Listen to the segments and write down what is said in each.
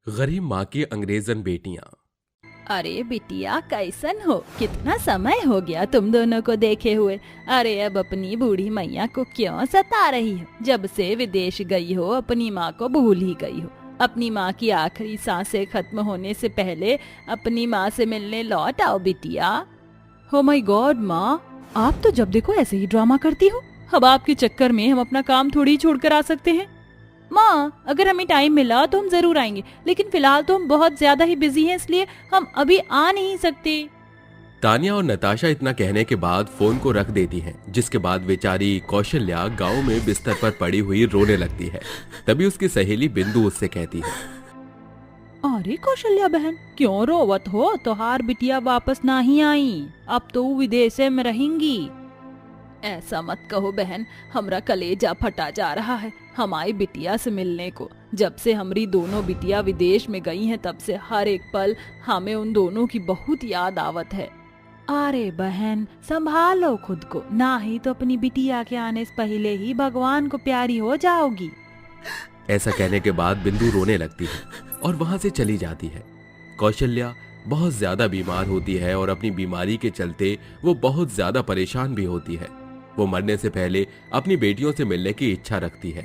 गरीब माँ की अंग्रेजन बेटियां। अरे बिटिया कैसन हो? कितना समय हो गया तुम दोनों को देखे हुए। अरे अब अपनी बूढ़ी मैया को क्यों सता रही हो? जब से विदेश गई हो अपनी माँ को भूल ही गई हो। अपनी माँ की आखिरी सांसें खत्म होने से पहले अपनी माँ से मिलने लौट आओ बिटिया। हो माय गॉड माँ, आप तो जब देखो ऐसे ही ड्रामा करती हो। अब आपके चक्कर में हम अपना काम थोड़ी ही छोड़कर आ सकते हैं। माँ अगर हमें टाइम मिला तो हम जरूर आएंगे, लेकिन फिलहाल तो हम बहुत ज्यादा ही बिजी हैं, इसलिए हम अभी आ नहीं सकते। तानिया और नताशा इतना कहने के बाद फोन को रख देती हैं, जिसके बाद बेचारी कौशल्या गांव में बिस्तर पर पड़ी हुई रोने लगती है। तभी उसकी सहेली बिंदु उससे कहती है, अरे कौशल्या बहन क्यों रोवत हो? तोहार बिटिया वापस नहीं आई, अब तो वो विदेश में रहेंगी। ऐसा मत कहो बहन, हमरा कलेजा फटा जा रहा है हमारी बिटिया से मिलने को। जब से हमारी दोनों बिटिया विदेश में गई हैं तब से हर एक पल हमें उन दोनों की बहुत याद आवत है। अरे बहन संभालो खुद को, ना ही तो अपनी बिटिया के आने से पहले ही भगवान को प्यारी हो जाओगी। ऐसा कहने के बाद बिंदु रोने लगती है और वहां से चली जाती है। कौशल्या बहुत ज्यादा बीमार होती है और अपनी बीमारी के चलते वो बहुत ज्यादा परेशान भी होती है। वो मरने से पहले अपनी बेटियों से मिलने की इच्छा रखती है,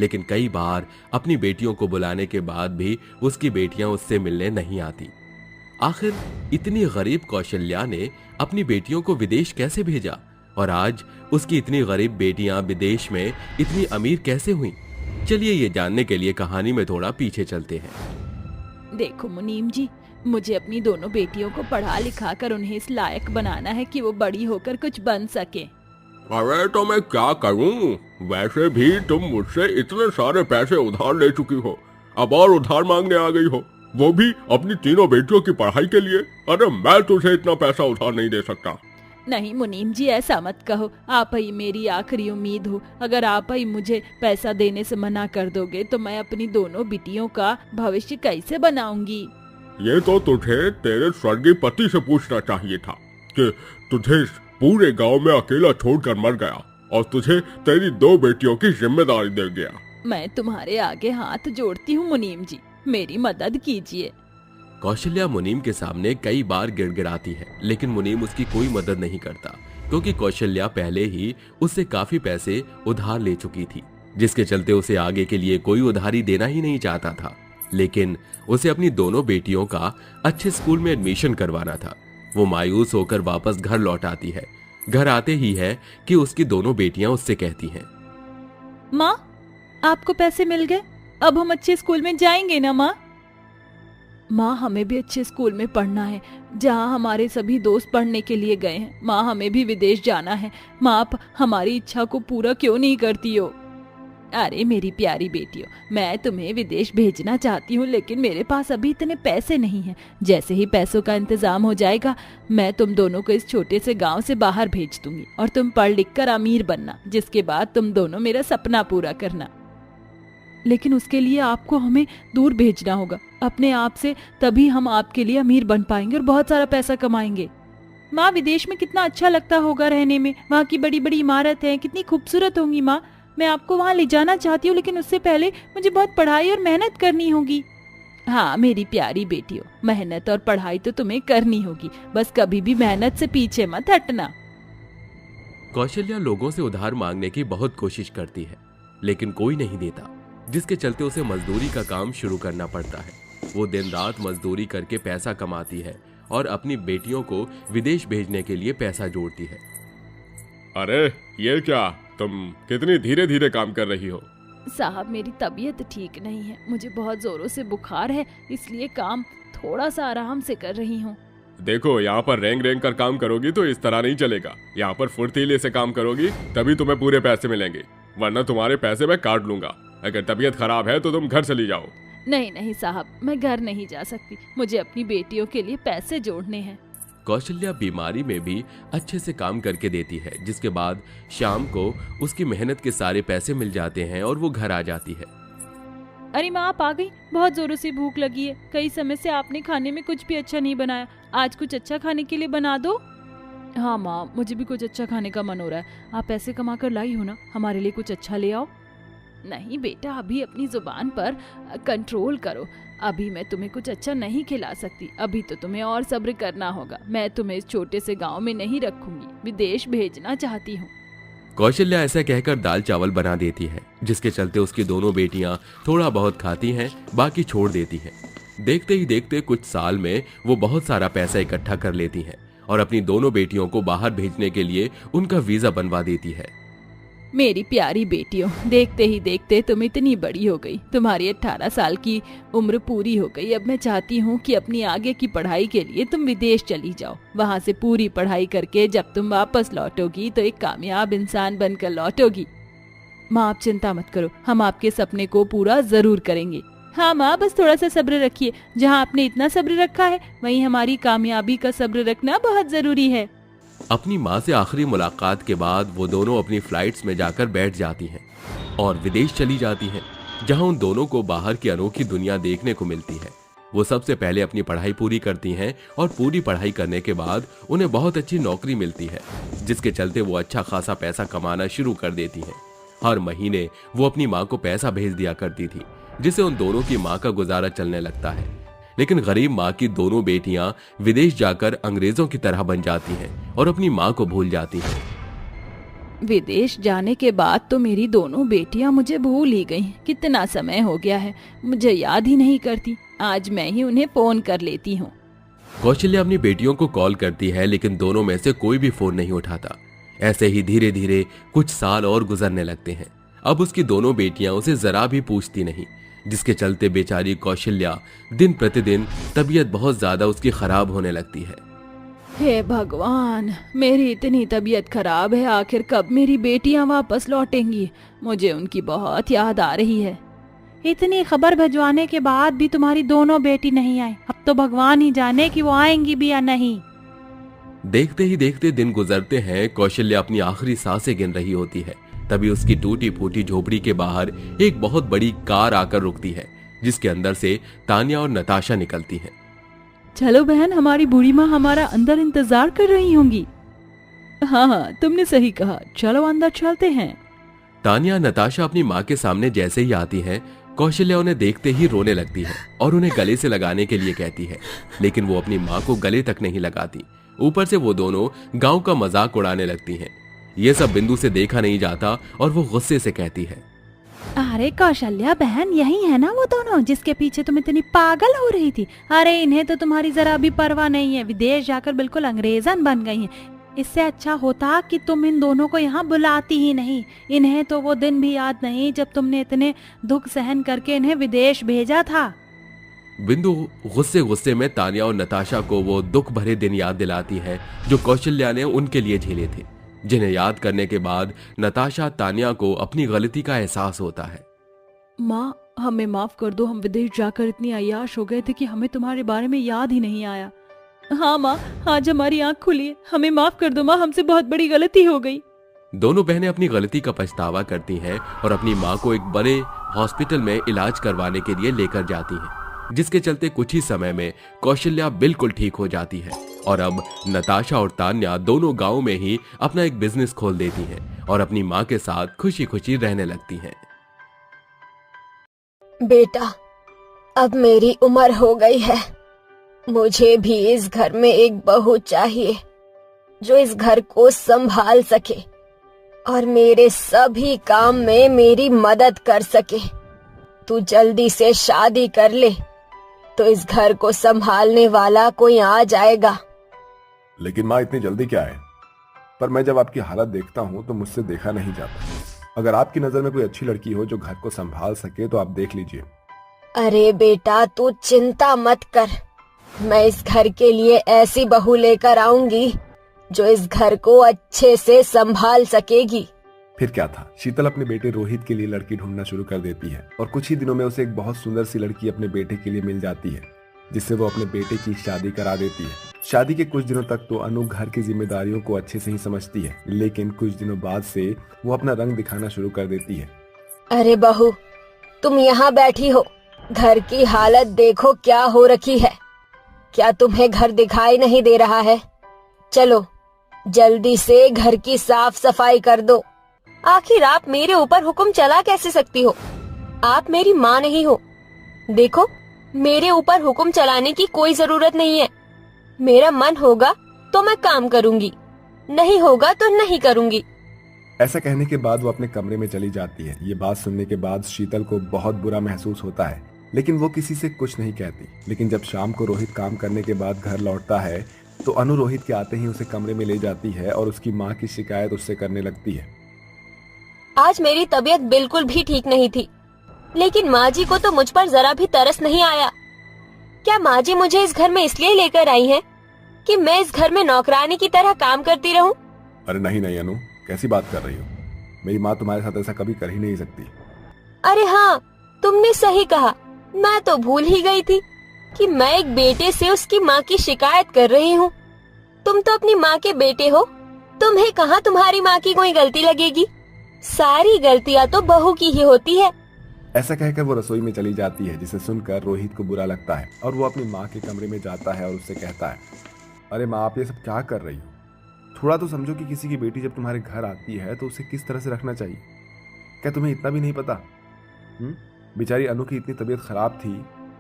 लेकिन कई बार अपनी बेटियों को बुलाने के बाद भी उसकी बेटियां उससे मिलने नहीं आती। आखिर इतनी गरीब कौशल्या ने अपनी बेटियों को विदेश कैसे भेजा और आज उसकी इतनी गरीब बेटियां विदेश में इतनी अमीर कैसे हुईं? चलिए ये जानने के लिए कहानी में थोड़ा पीछे चलते हैं। देखो मुनीम जी, मुझे अपनी दोनों बेटियों को पढ़ा लिखा कर उन्हें इस लायक बनाना है कि वो बड़ी होकर कुछ बन सके। अरे तो मैं क्या करूं? वैसे भी तुम मुझसे इतने सारे पैसे उधार ले चुकी हो, अब और उधार मांगने आ गई हो, वो भी अपनी तीनों बेटियों की पढ़ाई के लिए। अरे मैं तुझे इतना पैसा उधार नहीं दे सकता। नहीं मुनीम जी ऐसा मत कहो, आप ही मेरी आखिरी उम्मीद हो। अगर आप ही मुझे पैसा देने से मना कर दोगे तो मैं अपनी दोनों बिटियों का भविष्य कैसे बनाऊंगी? ये तो तुझे तेरे स्वर्गीय पति से पूछना चाहिए था कि तुझे पूरे गांव में अकेला छोड़कर मर गया और तुझे तेरी दो बेटियों की जिम्मेदारी दे गया। मैं तुम्हारे आगे हाथ जोड़ती हूँ मुनीम जी, मेरी मदद कीजिए। कौशल्या मुनीम के सामने कई बार गिड़गिड़ाती है, लेकिन मुनीम उसकी कोई मदद नहीं करता, क्योंकि कौशल्या पहले ही उससे काफी पैसे उधार ले चुकी थी, जिसके चलते उसे आगे के लिए कोई उधारी देना ही नहीं चाहता था। लेकिन उसे अपनी दोनों बेटियों का अच्छे स्कूल में एडमिशन करवाना था। वो मायूस होकर वापस घर लौट आती है। घर आते ही है कि उसकी दोनों बेटियां उससे कहती हैं, माँ आपको पैसे मिल गए, अब हम अच्छे स्कूल में जाएंगे ना माँ? माँ हमें भी अच्छे स्कूल में पढ़ना है जहाँ हमारे सभी दोस्त पढ़ने के लिए गए हैं। माँ हमें भी विदेश जाना है। माँ आप हमारी इच्छा को पूरा क्यों नहीं करती हो? अरे मेरी प्यारी बेटियों, मैं तुम्हें विदेश भेजना चाहती हूँ, लेकिन मेरे पास अभी इतने पैसे नहीं हैं। जैसे ही पैसों का इंतजाम हो जाएगा मैं तुम दोनों को इस छोटे से गांव से बाहर भेज दूंगी और तुम पढ़ लिख कर अमीर बनना, जिसके बाद तुम दोनों मेरा सपना पूरा करना। लेकिन उसके लिए आपको हमें दूर भेजना होगा अपने आप से, तभी हम आपके लिए अमीर बन पाएंगे और बहुत सारा पैसा कमाएंगे। माँ विदेश में कितना अच्छा लगता होगा रहने में, वहाँ की बड़ी बड़ी इमारत है, कितनी खूबसूरत होंगी। माँ मैं आपको वहाँ ले जाना चाहती हूँ, लेकिन उससे पहले मुझे बहुत पढ़ाई और मेहनत करनी होगी। हाँ मेरी प्यारी बेटियों, मेहनत और पढ़ाई तो तुम्हें करनी होगी, बस कभी भी मेहनत से पीछे मत हटना। कौशल्या लोगों से उधार मांगने की बहुत कोशिश करती है, लेकिन कोई नहीं देता, जिसके चलते उसे मजदूरी का काम शुरू करना पड़ता है। वो दिन रात मजदूरी करके पैसा कमाती है और अपनी बेटियों को विदेश भेजने के लिए पैसा जोड़ती है। अरे ये क्या, तुम कितनी धीरे धीरे काम कर रही हो? साहब मेरी तबीयत ठीक नहीं है, मुझे बहुत जोरों से बुखार है, इसलिए काम थोड़ा सा आराम से कर रही हूँ। देखो यहाँ पर रेंग रेंग कर काम करोगी तो इस तरह नहीं चलेगा। यहाँ पर फुर्तीले से काम करोगी तभी तुम्हें पूरे पैसे मिलेंगे, वरना तुम्हारे पैसे मैं काट लूंगा। अगर तबीयत खराब है तो तुम घर चली जाओ। नहीं नहीं साहब, मैं घर नहीं जा सकती, मुझे अपनी बेटियों के लिए पैसे जोड़ने हैं। कौशल्या बीमारी में भी अच्छे से काम करके देती है, जिसके बाद शाम को उसकी मेहनत के सारे पैसे मिल जाते हैं और वो घर आ जाती है। अरे माँ आप आ गई, बहुत जोरों से भूख लगी है, कई समय से आपने खाने में कुछ भी अच्छा नहीं बनाया, आज कुछ अच्छा खाने के लिए बना दो। हाँ माँ मुझे भी कुछ अच्छा खाने का मन हो रहा है, आप पैसे कमा कर लाई हो ना, हमारे लिए कुछ अच्छा ले आओ। नहीं बेटा, अभी अपनी जुबान पर कंट्रोल करो। अभी मैं तुम्हें कुछ अच्छा नहीं खिला सकती, अभी तो तुम्हें और सब्र करना होगा। मैं तुम्हें इस छोटे से गांव में नहीं रखूंगी, विदेश भेजना चाहती हूँ। कौशल्या ऐसा कहकर दाल चावल बना देती है, जिसके चलते उसकी दोनों बेटियां थोड़ा बहुत खाती हैं, बाकी छोड़ देती हैं। देखते ही देखते कुछ साल में वो बहुत सारा पैसा इकट्ठा कर लेती हैं और अपनी दोनों बेटियों को बाहर भेजने के लिए उनका वीजा बनवा देती है। मेरी प्यारी बेटियों, देखते ही देखते तुम इतनी बड़ी हो गई, तुम्हारी 18 साल की उम्र पूरी हो गई। अब मैं चाहती हूँ कि अपनी आगे की पढ़ाई के लिए तुम विदेश चली जाओ। वहाँ से पूरी पढ़ाई करके जब तुम वापस लौटोगी तो एक कामयाब इंसान बनकर लौटोगी। माँ, आप चिंता मत करो, हम आपके सपने को पूरा जरूर करेंगे। हाँ माँ, बस थोड़ा सा सब्र रखिए। जहाँ आपने इतना सब्र रखा है, वहीं हमारी कामयाबी का सब्र रखना बहुत जरूरी है। अपनी माँ से आखिरी मुलाकात के बाद वो दोनों अपनी फ्लाइट्स में जाकर बैठ जाती हैं और विदेश चली जाती हैं, जहां उन दोनों को बाहर की अनोखी दुनिया देखने को मिलती है। वो सबसे पहले अपनी पढ़ाई पूरी करती हैं और पूरी पढ़ाई करने के बाद उन्हें बहुत अच्छी नौकरी मिलती है, जिसके चलते वो अच्छा खासा पैसा कमाना शुरू कर देती हैं। हर महीने वो अपनी माँ को पैसा भेज दिया करती थी, जिससे उन दोनों की माँ का गुजारा चलने लगता है। लेकिन गरीब माँ की दोनों बेटियां विदेश जाकर अंग्रेजों की तरह बन जाती हैं और अपनी माँ को भूल जाती हैं। विदेश जाने के बाद तो मेरी दोनों बेटियां मुझे भूल ही गईं। कितना समय हो गया है, मुझे याद ही नहीं करती। आज मैं ही उन्हें फोन कर लेती हूँ। कौशल्या अपनी बेटियों को कॉल करती है, लेकिन दोनों में से कोई भी फोन नहीं उठाता। ऐसे ही धीरे धीरे कुछ साल और गुजरने लगते हैं। अब उसकी दोनों बेटियां उसे जरा भी पूछती नहीं, जिसके चलते बेचारी कौशल्या दिन प्रतिदिन तबीयत बहुत ज्यादा उसकी खराब होने लगती है। हे भगवान, मेरी इतनी तबीयत खराब है, आखिर कब मेरी बेटियां वापस लौटेंगी? मुझे उनकी बहुत याद आ रही है। इतनी खबर भिजवाने के बाद भी तुम्हारी दोनों बेटी नहीं आई। अब तो भगवान ही जाने कि वो आएंगी भी या नहीं। देखते ही देखते दिन गुजरते हैं। कौशल्या अपनी आखिरी सांसें गिन रही होती है, तभी उसकी टूटी फूटी झोपड़ी के बाहर एक बहुत बड़ी कार आकर रुकती है, जिसके अंदर से तान्या और नताशा निकलती हैं। चलो बहन, हमारी बूढ़ी माँ हमारा अंदर इंतजार कर रही होंगी। हाँ, तुमने सही कहा, चलो अंदर चलते हैं। तान्या नताशा अपनी माँ के सामने जैसे ही आती हैं, कौशल्या उन्हें देखते ही रोने लगती है और उन्हें गले से लगाने के लिए कहती है, लेकिन वो अपनी माँ को गले तक नहीं लगाती। ऊपर से वो दोनों गांव का मजाक उड़ाने लगती हैं। ये सब बिंदु से देखा नहीं जाता और वो गुस्से से कहती है, अरे कौशल्या बहन, यही है ना वो दोनों जिसके पीछे तुम इतनी पागल हो रही थी? अरे इन्हें तो तुम्हारी जरा भी परवाह नहीं है, विदेश जाकर बिल्कुल अंग्रेजन बन गई हैं। इससे अच्छा होता कि तुम इन दोनों को यहाँ बुलाती ही नहीं। इन्हें तो वो दिन भी याद नहीं जब तुमने इतने दुख सहन करके इन्हें विदेश भेजा था। बिंदु गुस्से गुस्से में तान्या और नताशा को वो दुख भरे दिन याद दिलाती है जो कौशल्या ने उनके लिए झेले थे, जिन्हें याद करने के बाद नताशा तान्या को अपनी गलती का एहसास होता है। माँ, हमें माफ कर दो, हम विदेश जाकर इतनी अय्याश हो गए थे कि हमें तुम्हारे बारे में याद ही नहीं आया। हाँ माँ, आज हमारी आँख खुली है, हमें माफ कर दो माँ, हमसे बहुत बड़ी गलती हो गई। दोनों बहनें अपनी गलती का पछतावा करती हैं और अपनी माँ को एक बड़े हॉस्पिटल में इलाज करवाने के लिए लेकर जाती हैं, जिसके चलते कुछ ही समय में कौशल्या बिल्कुल ठीक हो जाती है और अब नताशा और तान्या दोनों गांव में ही अपना एक बिजनेस खोल देती हैं और अपनी माँ के साथ खुशी खुशी रहने लगती हैं। बेटा, अब मेरी उम्र हो गई है, मुझे भी इस घर में एक बहू चाहिए जो इस घर को संभाल सके और मेरे सभी काम में मेरी मदद कर सके। तू जल्दी से शादी कर ले तो इस घर को संभालने वाला कोई आ जाएगा। लेकिन माँ, इतनी जल्दी क्या है? पर मैं जब आपकी हालत देखता हूँ तो मुझसे देखा नहीं जाता। अगर आपकी नजर में कोई अच्छी लड़की हो जो घर को संभाल सके तो आप देख लीजिए। अरे बेटा, तू चिंता मत कर, मैं इस घर के लिए ऐसी बहू लेकर आऊंगी जो इस घर को अच्छे से संभाल सकेगी। फिर क्या था, शीतल अपने बेटे रोहित के लिए लड़की ढूंढना शुरू कर देती है और कुछ ही दिनों में उसे एक बहुत सुंदर सी लड़की अपने बेटे के लिए मिल जाती है, जिससे वो अपने बेटे की शादी करा देती है। शादी के कुछ दिनों तक तो अनु घर की जिम्मेदारियों को अच्छे से ही समझती है, लेकिन कुछ दिनों बाद से वो अपना रंग दिखाना शुरू कर देती है। अरे बहू, तुम यहाँ बैठी हो, घर की हालत देखो क्या हो रखी है। क्या तुम्हें घर दिखाई नहीं दे रहा है? चलो जल्दी से घर की साफ सफाई कर दो। आखिर आप मेरे ऊपर हुक्म चला कैसे सकती हो? आप मेरी माँ नहीं हो। देखो, मेरे ऊपर हुक्म चलाने की कोई जरूरत नहीं है। मेरा मन होगा तो मैं काम करूंगी, नहीं होगा तो नहीं करूंगी। ऐसा कहने के बाद वो अपने कमरे में चली जाती है। ये बात सुनने के बाद शीतल को बहुत बुरा महसूस होता है, लेकिन वो किसी से कुछ नहीं कहती। लेकिन जब शाम को रोहित काम करने के बाद घर लौटता है तो अनु रोहित के आते ही उसे कमरे में ले जाती है और उसकी माँ की शिकायत उससे करने लगती है। आज मेरी तबीयत बिल्कुल भी ठीक नहीं थी, लेकिन माँ जी को तो मुझ पर जरा भी तरस नहीं आया। क्या माँ जी मुझे इस घर में इसलिए लेकर आई हैं कि मैं इस घर में नौकरानी की तरह काम करती रहूं? अरे नहीं नहीं अनु, कैसी बात कर रही हो? मेरी माँ तुम्हारे साथ ऐसा कभी कर ही नहीं सकती। अरे हाँ, तुमने सही कहा। मैं तो भूल ही गई थी कि मैं एक बेटे से उसकी माँ की शिकायत कर रही हूँ। तुम तो अपनी माँ के बेटे हो, तुम्हें कहाँ तुम्हारी माँ की कोई गलती लगेगी? सारी गलतियाँ तो बहू की ही होती है। ऐसा कहकर वो रसोई में चली जाती है, जिसे सुनकर रोहित को बुरा लगता है और वो अपनी माँ के कमरे में जाता है और उससे कहता है, अरे माँ, आप ये सब क्या कर रही हो? थोड़ा तो समझो कि किसी की बेटी जब तुम्हारे घर आती है तो उसे किस तरह से रखना चाहिए। क्या तुम्हें इतना भी नहीं पता? बेचारी अनु की इतनी तबीयत खराब थी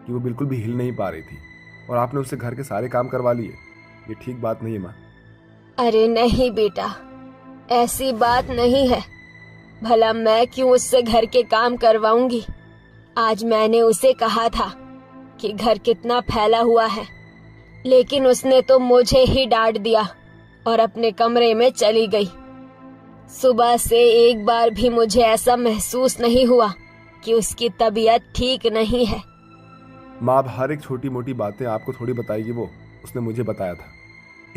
कि वो बिल्कुल भी हिल नहीं पा रही थी और आपने उससे घर के सारे काम करवा लिए। ये ठीक बात नहीं है माँ। अरे नहीं बेटा, ऐसी बात नहीं है। भला मैं क्यों उससे घर के काम करवाऊंगी? आज मैंने उसे कहा था कि घर कितना फैला हुआ है, लेकिन उसने तो मुझे ही डांट दिया और अपने कमरे में चली गई। सुबह से एक बार भी मुझे ऐसा महसूस नहीं हुआ कि उसकी तबीयत ठीक नहीं है। माँ अब हर एक छोटी मोटी बातें आपको थोड़ी बताएगी, वो उसने मुझे बताया था।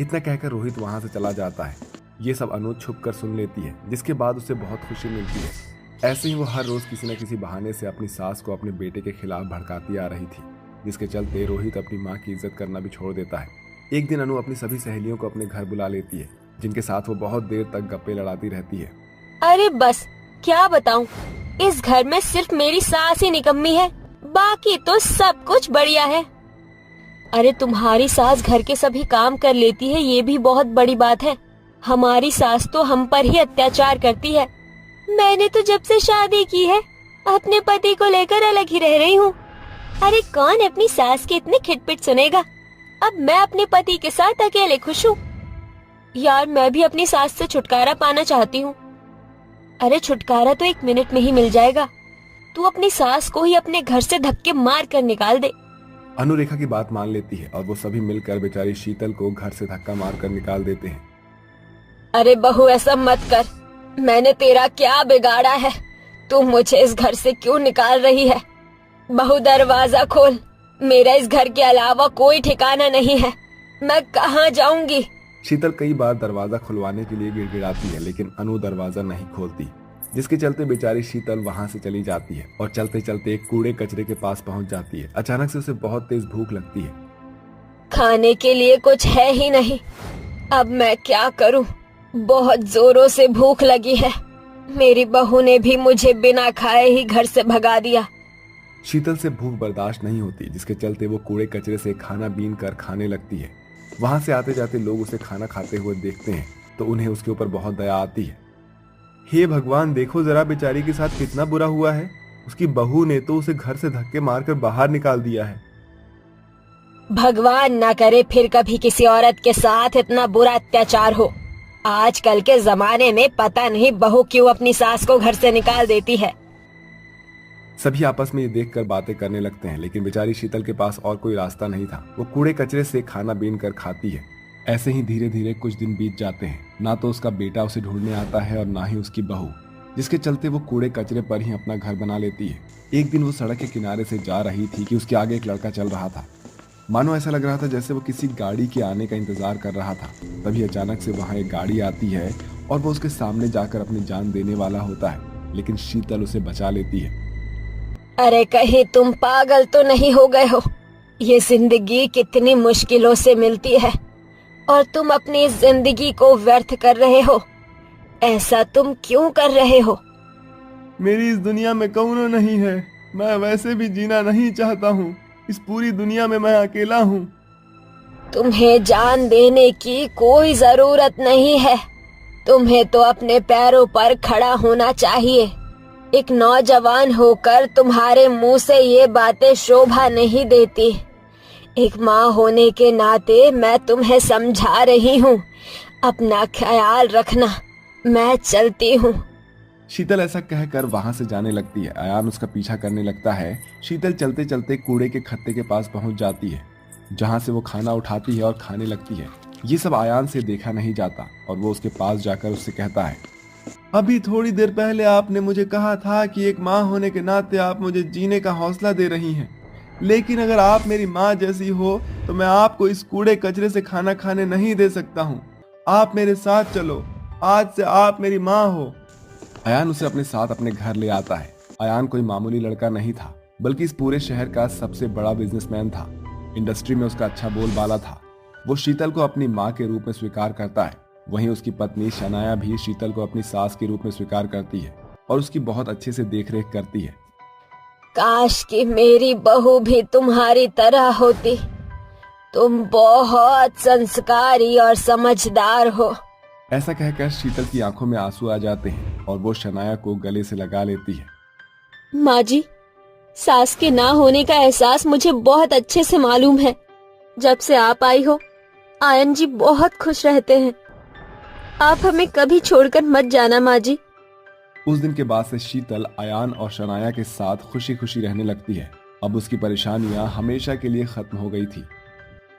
इतना कहकर रोहित वहां से चला जाता है। ये सब अनु छुप कर सुन लेती है, जिसके बाद उसे बहुत खुशी मिलती है। ऐसे ही वो हर रोज किसी न किसी बहाने से अपनी सास को अपने बेटे के खिलाफ भड़काती आ रही थी, जिसके चलते रोहित अपनी माँ की इज्जत करना भी छोड़ देता है। एक दिन अनु अपनी सभी सहेलियों को अपने घर बुला लेती है, जिनके साथ वो बहुत देर तक गप्पे लड़ाती रहती है। अरे बस क्या बताऊं, इस घर में सिर्फ मेरी सास ही निकम्मी है, बाकी तो सब कुछ बढ़िया है। अरे तुम्हारी सास घर के सभी काम कर लेती है, ये भी बहुत बड़ी बात है। हमारी सास तो हम पर ही अत्याचार करती है। मैंने तो जब से शादी की है अपने पति को लेकर अलग ही रह रही हूँ। अरे कौन अपनी सास के इतने खिटपिट सुनेगा? अब मैं अपने पति के साथ अकेले खुश हूँ। यार मैं भी अपनी सास से छुटकारा पाना चाहती हूँ। अरे छुटकारा तो 1 मिनट में ही मिल जाएगा। तू अपनी सास को ही अपने घर से धक्के मार कर निकाल दे। अनु रेखा की बात मान लेती है और वो सभी मिलकर बेचारी शीतल को घर से धक्का मार कर निकाल देते हैं। अरे बहू ऐसा मत कर, मैंने तेरा क्या बिगाड़ा है? तू मुझे इस घर से क्यों निकाल रही है? बहू दरवाजा खोल, मेरा इस घर के अलावा कोई ठिकाना नहीं है। मैं कहाँ जाऊंगी? शीतल कई बार दरवाजा खुलवाने के लिए गिड़गिड़ाती है, लेकिन अनु दरवाजा नहीं खोलती, जिसके चलते बेचारी शीतल वहां से चली जाती है और चलते चलते एक कूड़े कचरे के पास पहुंच जाती है। अचानक से उसे बहुत तेज भूख लगती है। खाने के लिए कुछ है ही नहीं, अब मैं क्या करूं? बहुत जोरों से भूख लगी है। मेरी बहू ने भी मुझे बिना खाए ही घर से भगा दिया। शीतल से भूख बर्दाश्त नहीं होती, जिसके चलते वो कूड़े कचरे से खाना बीन कर खाने लगती है। वहां से आते जाते लोग उसे खाना खाते हुए देखते हैं तो उन्हें उसके ऊपर बहुत दया आती है। हे भगवान, देखो जरा बेचारी के साथ कितना बुरा हुआ है। उसकी बहू ने तो उसे घर से धक्के मारकर बाहर निकाल दिया है। भगवान ना करे फिर कभी किसी औरत के साथ इतना बुरा अत्याचार हो। आजकल के जमाने में पता नहीं बहू क्यों अपनी सास को घर से निकाल देती है। सभी आपस में ये देखकर बातें करने लगते हैं, लेकिन बेचारी शीतल के पास और कोई रास्ता नहीं था। वो कूड़े कचरे से खाना बीन कर खाती है। ऐसे ही धीरे धीरे कुछ दिन बीत जाते हैं। ना तो उसका बेटा उसे ढूंढने आता है और ना ही उसकी बहू, जिसके चलते वो कूड़े कचरे पर ही अपना घर बना लेती है। एक दिन वो सड़क के किनारे से जा रही थी कि उसके आगे एक लड़का चल रहा था। मानो ऐसा लग रहा था जैसे वो किसी गाड़ी के आने का इंतजार कर रहा था। तभी अचानक से वहां एक गाड़ी आती है और वो उसके सामने जाकर अपनी जान देने वाला होता है, लेकिन शीतल उसे बचा लेती है। अरे कहीं तुम पागल तो नहीं हो गए हो? ये जिंदगी कितनी मुश्किलों से मिलती है और तुम अपनी इस जिंदगी को व्यर्थ कर रहे हो। ऐसा तुम क्यों कर रहे हो? मेरी इस दुनिया में कौनो नहीं है। मैं वैसे भी जीना नहीं चाहता हूँ। इस पूरी दुनिया में मैं अकेला हूँ। तुम्हें जान देने की कोई जरूरत नहीं है। तुम्हें तो अपने पैरों पर खड़ा होना चाहिए। एक नौजवान होकर तुम्हारे मुंह से ये बातें शोभा नहीं देती। एक माँ होने के नाते मैं तुम्हें समझा रही हूँ, अपना ख्याल रखना। मैं चलती हूँ। शीतल ऐसा कहकर वहां से जाने लगती है। अयान उसका पीछा करने लगता है। शीतल चलते चलते कूड़े के खत्ते के पास पहुंच जाती है, जहां से वो खाना उठाती है और खाने लगती है। ये सब अयान से देखा नहीं जाता और वो उसके पास जाकर उससे कहता है, अभी थोड़ी देर पहले आपने मुझे कहा था कि एक माँ होने के नाते आप मुझे जीने का हौसला दे रही हैं, लेकिन अगर आप मेरी माँ जैसी हो तो मैं आपको इस कूड़े कचरे से खाना खाने नहीं दे सकता हूँ। आप मेरे साथ चलो, आज से आप मेरी माँ हो। अयान उसे अपने साथ अपने घर ले आता है। अयान कोई मामूली लड़का नहीं था, बल्कि इस पूरे शहर का सबसे बड़ा बिजनेसमैन था। इंडस्ट्री में उसका अच्छा बोलबाला था। वो शीतल को अपनी माँ के रूप में स्वीकार करता है। वहीं उसकी पत्नी शनाया भी शीतल को अपनी सास के रूप में स्वीकार करती है और उसकी बहुत अच्छे से देखरेख करती है। काश कि मेरी बहू भी तुम्हारी तरह होती। तुम बहुत संस्कारी और समझदार हो। ऐसा कहकर शीतल की आंखों में आंसू आ जाते हैं और वो शनाया को गले से लगा लेती है। माँ जी, सास के ना होने का एहसास मुझे बहुत अच्छे से मालूम है। जब से आप आई हो, आयन जी बहुत खुश रहते हैं। आप हमें कभी छोड़कर मत जाना माँ जी। उस दिन के बाद से शीतल अयान और शनाया के साथ खुशी खुशी रहने लगती है। अब उसकी परेशानियां हमेशा के लिए खत्म हो गई थी।